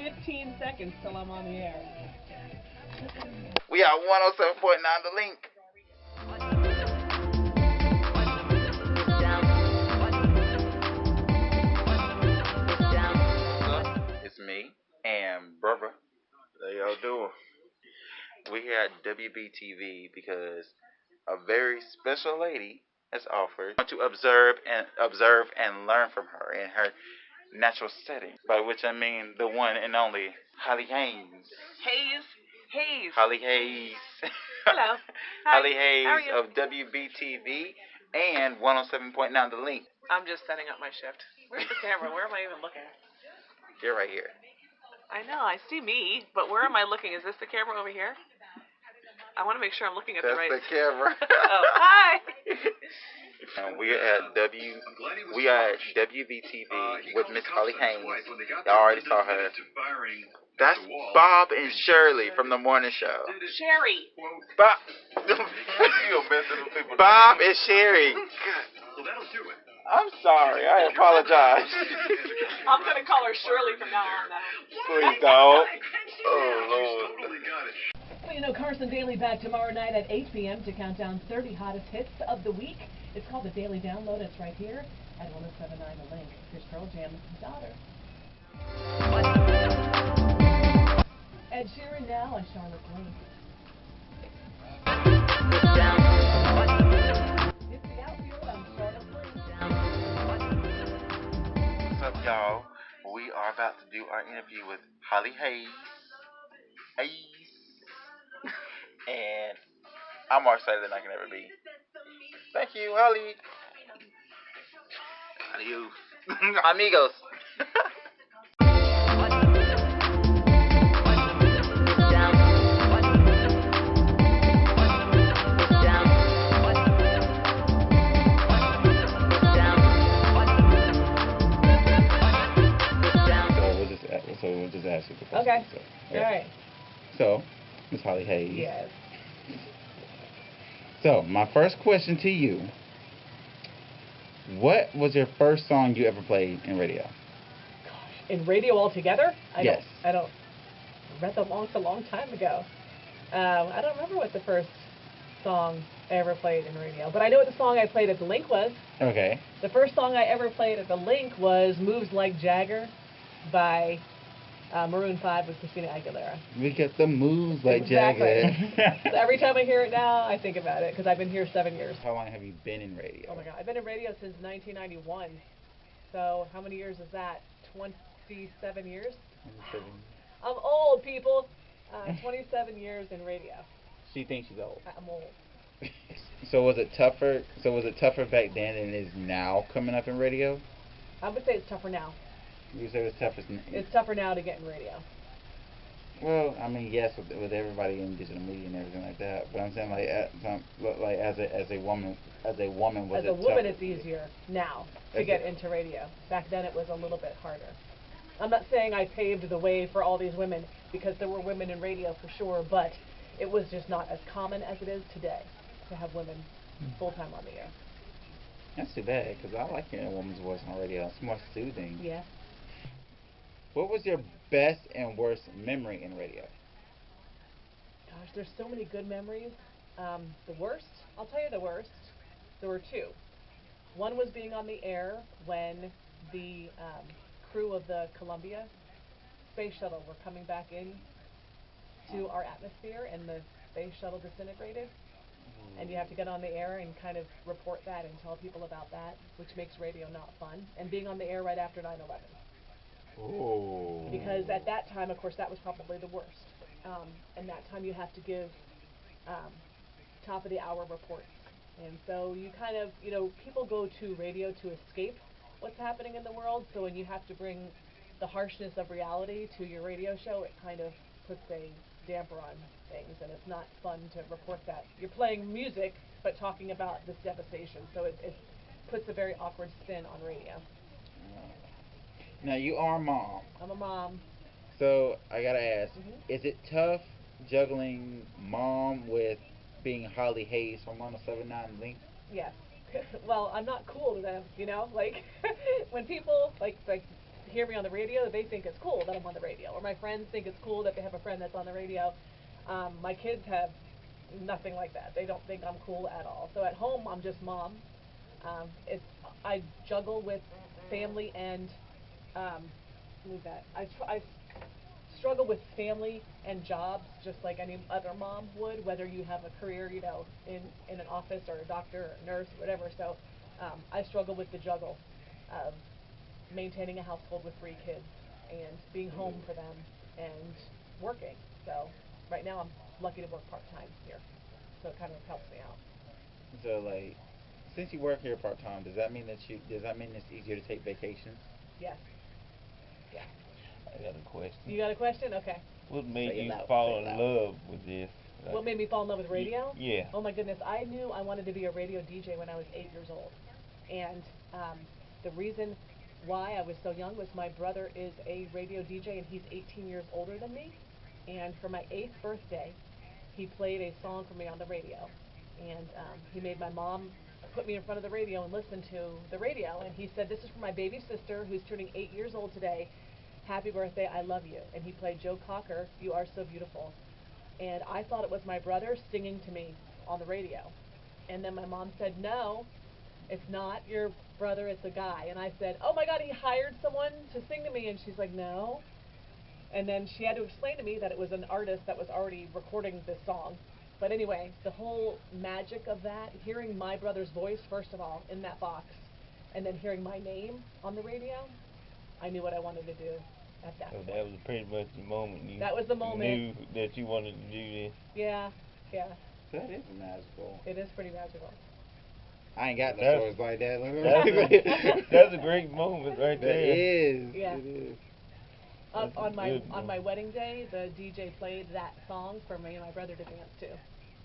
15 seconds till I'm on the air. We are 107.9 The Link. It's me and brother. How y'all doing? We're here at wbtv because a very special lady has offered to observe and learn from her in her natural setting. By which I mean the one and only Holly Hayes. Hayes. Holly Hayes. Hello. Hi. Holly Hayes How are you? of wbtv and 107.9 The Link. I'm just setting up my shift. Where's the camera? Where am I even looking? You're right here. I know, I see me, but where am I looking? Is this the camera over here? I want to make sure I'm looking at That's the right... the camera. Oh, hi! And we are at WBTV with Miss Holly Hayes. Y'all already saw her. That's Bob and Shirley from the morning show. Sherry. Bob and Sherry. I'm sorry. I apologize. I'm going to call her Shirley from now on now. Please don't. Oh, Lord. Well, you know, Carson Daily back tomorrow night at 8 p.m. to count down 30 hottest hits of the week. It's called the Daily Download. It's right here at 107.9 The Link. Here's Pearl Jam's daughter. Ed Sheeran now on Charlotte Lane. It's the outfield on Charlotte Lane. What's up, y'all? We are about to do our interview with Holly Hayes. And I'm more excited than I can ever be. Thank you, Holly. Adios. Amigos. So we'll just ask you the question. Okay. So, All right. So, Ms. Holly Hayes. Yes. So, my first question to you. What was your first song you ever played in radio? Gosh, in radio altogether? Yes. I read the songs a long time ago. I don't remember what the first song I ever played in radio, but I know what the song I played at the Link was. Okay. The first song I ever played at the Link was Moves Like Jagger by Maroon 5 with Christina Aguilera. We got the moves like Exactly. Jagger. So every time I hear it now, I think about it, because I've been here 7 years. How long have you been in radio? Oh my God, I've been in radio since 1991. So how many years is that? 27 years? 27. I'm old, people. 27 years in radio. She thinks she's old. I'm old. So was it tougher? Back then than it is now coming up in radio? I would say it's tougher now. You say it's tougher. It's tougher now to get in radio. Well, I mean, yes, with everybody in digital media and everything like that. But I'm saying, as a woman, was it tougher? It's easier now to get into radio. Back then, it was a little bit harder. I'm not saying I paved the way for all these women, because there were women in radio for sure, but it was just not as common as it is today to have women full-time on the air. That's too bad, because I like hearing a woman's voice on radio. It's more soothing. Yeah. What was your best and worst memory in radio? Gosh, there's so many good memories. The worst, I'll tell you the worst. There were two. One was being on the air when the crew of the Columbia space shuttle were coming back in to our atmosphere, and the space shuttle disintegrated. And you have to get on the air and kind of report that and tell people about that, which makes radio not fun. And being on the air right after 9/11. Oh. Because at that time, of course, that was probably the worst. And that time you have to give top of the hour reports. And so you kind of, people go to radio to escape what's happening in the world. So when you have to bring the harshness of reality to your radio show, it kind of puts a damper on things, and it's not fun to report that. You're playing music, but talking about this devastation. So it puts a very awkward spin on radio. Now, you are a mom. I'm a mom. So, I gotta ask, is it tough juggling mom with being Holly Hayes from 107.9 Link? Yes. Well, I'm not cool to them, like, when people, like hear me on the radio, they think it's cool that I'm on the radio, or my friends think it's cool that they have a friend that's on the radio. My kids have nothing like that. They don't think I'm cool at all. So at home, I'm just mom. It's I juggle with family and move that. I struggle with family and jobs just like any other mom would, whether you have a career, in an office or a doctor or a nurse or whatever. So I struggle with the juggle of maintaining a household with 3 kids and being home for them and working. So right now I'm lucky to work part-time here, so it kind of helps me out. So like, since you work here part time, does that mean it's easier to take vacations? Yes. Yeah. I got a question. You got a question? Okay. What made Say it you loud, fall say it in loud. love with this? Like, What made me fall in love with radio? Yeah. Oh my goodness, I knew I wanted to be a radio DJ when I was 8 years old. And the reason why I was so young was my brother is a radio DJ and he's 18 years older than me. And for my 8th birthday, he played a song for me on the radio. And he made my mom put me in front of the radio and listen to the radio. And he said, "This is for my baby sister who's turning 8 years old today. Happy birthday, I love you." And he played Joe Cocker, "You Are So Beautiful." And I thought it was my brother singing to me on the radio. And then my mom said, "No, it's not your brother, it's a guy." And I said, "Oh my God, he hired someone to sing to me." And she's like, "No." And then she had to explain to me that it was an artist that was already recording this song. But anyway, the whole magic of that, hearing my brother's voice, first of all, in that box, and then hearing my name on the radio, I knew what I wanted to do at that So point. that was pretty much the moment you That was the moment. knew that you wanted to do this. Yeah, yeah, That is magical. it is pretty magical. I ain't got no That's- stories like that. That's a great moment right That there. is. Yeah. It is. That's On a my good on one. my wedding day, the DJ played that song for me and my brother to dance to.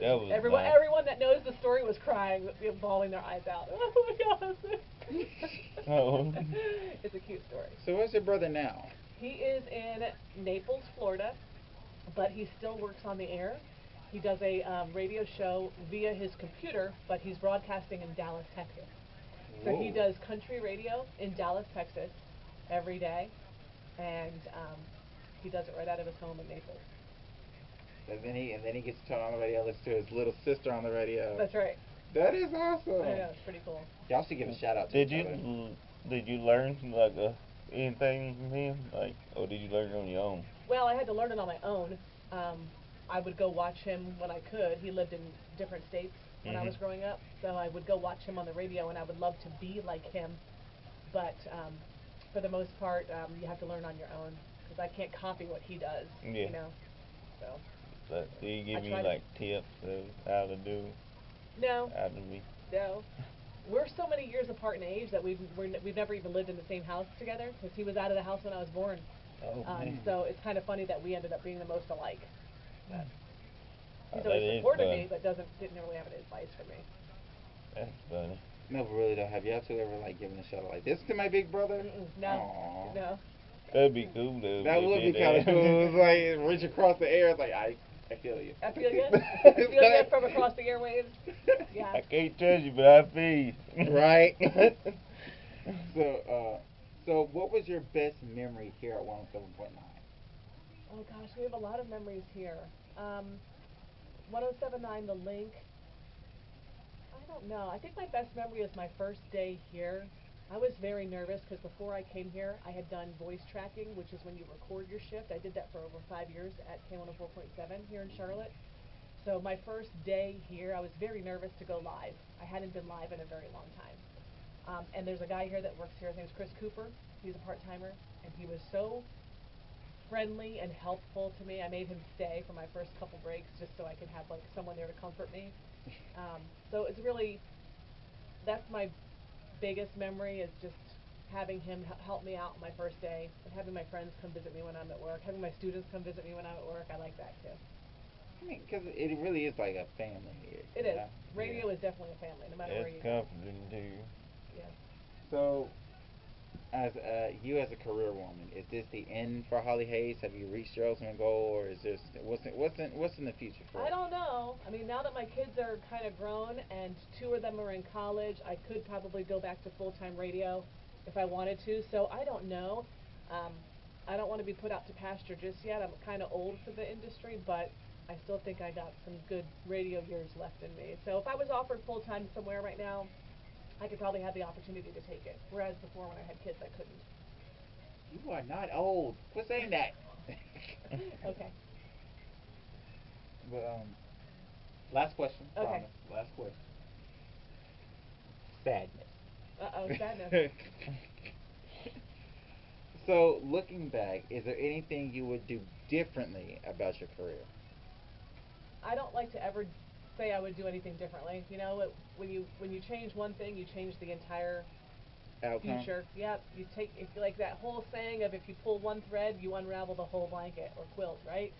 That was Everyone, nice. everyone that knows the story was crying, bawling their eyes out. Oh my God! Oh. It's a cute story. So where's your brother now? He is in Naples, Florida, but he still works on the air. He does a radio show via his computer, but he's broadcasting in Dallas, Texas. So he Whoa. does country radio in Dallas, Texas, every day, and he does it right out of his home in Naples. And then he gets to turn on the radio, listen to his little sister on the radio. That's right. That is awesome. I know, it's pretty cool. Y'all should give a shout out to Did each you other. did you learn like anything from him, like, or did you learn it on your own? Well, I had to learn it on my own. I would go watch him when I could. He lived in different states when I was Mhm. growing up, so I would go watch him on the radio, and I would love to be like him. But for the most part, you have to learn on your own because I can't copy what he does. Yeah. You know. So But do you give I you try to- like tips of how to do, no, how to be? no. We're so many years apart in age that we've never even lived in the same house together because he was out of the house when I was born. Oh man. So it's kind of funny that we ended up being the most alike. But he's that always is supported funny. me, but didn't really have any advice for me. That's funny. No, but really though, have y'all two ever like given a shout out like this to my big brother? No, Aw. no. That'd be cool though. That if you would be did kind of that. cool. It's like reach across the air. It's like I feel you. I feel you. I feel you from across the airwaves. Yeah. I can't touch you, but I feel you. Right. So what was your best memory here at 107.9? Oh gosh, we have a lot of memories here. 1079, the link. I don't know. I think my best memory is my first day here. I was very nervous because before I came here, I had done voice tracking, which is when you record your shift. I did that for over 5 years at K104.7 here in Charlotte. So my first day here, I was very nervous to go live. I hadn't been live in a very long time. And there's a guy here that works here. His name is Chris Cooper. He's a part-timer, and he was so friendly and helpful to me. I made him stay for my first couple breaks just so I could have like someone there to comfort me. So it's really, that's my biggest memory is just having him help me out my first day and having my friends come visit me when I'm at work, having my students come visit me when I'm at work. I like that too. I mean, because it really is like a family here. It you is. know? Radio is definitely a family, no matter where you It's go. comforting too. Yeah. So, as you as a career woman, is this the end for Holly Hayes? Have you reached your ultimate goal, or is this what's in the future for I you? don't know. I mean, now that my kids are kind of grown and 2 of them are in college, I could probably go back to full-time radio if I wanted to. So I don't know. I don't want to be put out to pasture just yet. I'm kind of old for the industry, but I still think I got some good radio years left in me. So if I was offered full time somewhere right now, I could probably have the opportunity to take it. Whereas before, when I had kids, I couldn't. You are not old. Quit saying that. Okay. But last question. Okay. Promise. Last question. Sadness. Uh-oh, sadness. So, looking back, is there anything you would do differently about your career? I don't like to ever say I would do anything differently. You know, when you change one thing, you change the entire Outcome? future. Yep. You take, if like that whole saying of if you pull one thread, you unravel the whole blanket or quilt, right?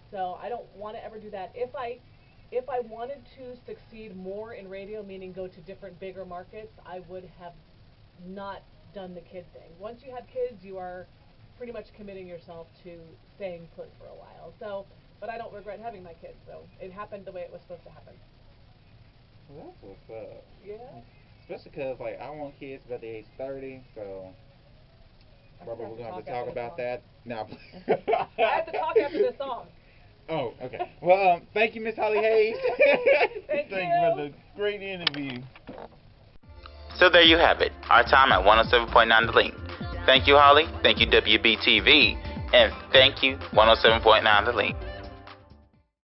So I don't want to ever do that. If I wanted to succeed more in radio, meaning go to different bigger markets, I would have not done the kid thing. Once you have kids, you are pretty much committing yourself to staying put for a while. So, but I don't regret having my kids. So it happened the way it was supposed to happen. Well, that's what's up. Yeah. Especially because, like, I want kids by the age 30, so... I Barbara, think we're I going to have have to to talk talk after about this that. No. I have to talk after this song. Oh, okay. Well, thank you, Miss Holly Hayes. Thank Thank you. you for the great interview. So there you have it, our time at 107.9 The Link. Thank you, Holly. Thank you, wbtv. And thank you, 107.9 The Link.